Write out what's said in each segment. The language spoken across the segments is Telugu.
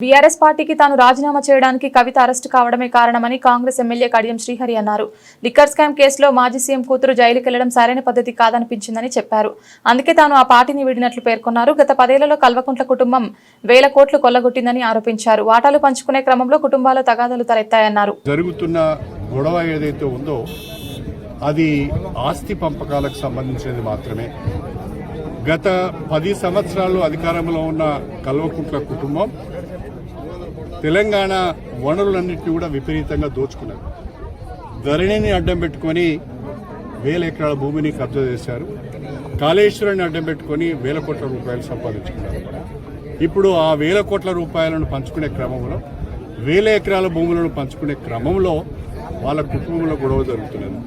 బీఆర్ఎస్ పార్టీకి తాను రాజీనామా చేయడానికి కవిత అరెస్టు కావడమే కారణమని కాంగ్రెస్ ఎమ్మెల్యే కడియం శ్రీహరి అన్నారు. లిక్కర్ స్కామ్ కేసులో మాజీ సీఎం కూతురు జైలుకెళ్లడం సరైన పద్ధతి కాదనిపించిందని చెప్పారు. అందుకే తాను ఆ పార్టీని వీడినట్లు పేర్కొన్నారు. గత 10 ఏళ్లలో కల్వకుంట్ల కుటుంబం వేల కోట్లు కొల్లగొట్టిందని ఆరోపించారు. వాటాలు పంచుకునే క్రమంలో కుటుంబాల తగాదాలు తలెత్తాయన్నారు. జరుగుతున్న గొడవ ఏదైతే ఉందో అది ఆస్తి పంపకాలకు సంబంధించినది మాత్రమే. గత 10 సంవత్సరాలు అధికారంలో ఉన్న కల్వకుంట్ల కుటుంబం తెలంగాణ వనరులన్నింటినీ కూడా విపరీతంగా దోచుకున్నారు. ధరణిని అడ్డం పెట్టుకొని 1000 ఎకరాల భూమిని కబ్జా చేశారు. కాళేశ్వరాన్ని అడ్డం పెట్టుకొని 1000 కోట్ల రూపాయలు సంపాదించుకున్నారు. ఇప్పుడు ఆ 1000 కోట్ల రూపాయలను పంచుకునే క్రమంలో 1000 ఎకరాల భూములను పంచుకునే క్రమంలో వాళ్ళ కుటుంబంలో గొడవ జరుగుతున్నది.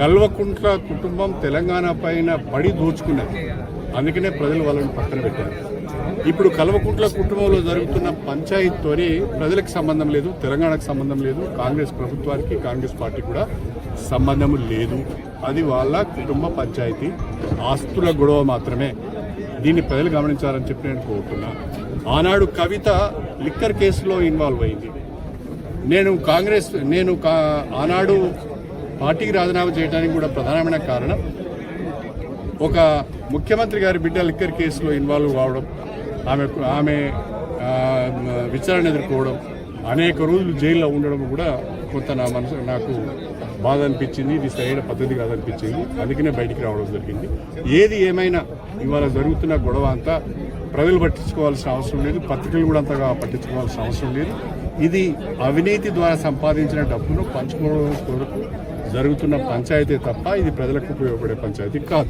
కల్వకుంట్ల కుటుంబం తెలంగాణ పైన పడి దోచుకున్నది. అందుకనే ప్రజలు వాళ్ళని పక్కన పెట్టారు. ఇప్పుడు కల్వకుంట్ల కుటుంబంలో జరుగుతున్న పంచాయతీతోని ప్రజలకు సంబంధం లేదు, తెలంగాణకు సంబంధం లేదు, కాంగ్రెస్ ప్రభుత్వానికి కాంగ్రెస్ పార్టీ కూడా సంబంధం లేదు. అది వాళ్ళ కుటుంబ పంచాయతీ, ఆస్తుల గొడవ మాత్రమే. దీన్ని ప్రజలు గమనించాలని చెప్పి నేను కోరుతున్నా. ఆనాడు కవిత లిక్కర్ కేసులో ఇన్వాల్వ్ అయింది. ఆనాడు పార్టీకి రాజీనామా చేయడానికి కూడా ప్రధానమైన కారణం ఒక ముఖ్యమంత్రి గారి బిడ్డ లిక్కర్ కేసులో ఇన్వాల్వ్ కావడం, ఆమె విచారణ ఎదుర్కోవడం, అనేక రోజులు జైల్లో ఉండడం కూడా కొంత నాకు బాధ అనిపించింది. ఇది సరైన పద్ధతి కాదనిపించింది. అందుకనే బయటికి రావడం జరిగింది. ఏది ఏమైనా ఇవాళ జరుగుతున్న గొడవ అంతా ప్రజలు పట్టించుకోవాల్సిన అవసరం లేదు, పత్రికలు కూడా అంతగా పట్టించుకోవాల్సిన అవసరం లేదు. ఇది అవినీతి ద్వారా సంపాదించిన డబ్బును పంచుకోవడం కొరకు జరుగుతున్న పంచాయతీ తప్ప ఇది ప్రజలకు ఉపయోగపడే పంచాయతీ కాదు.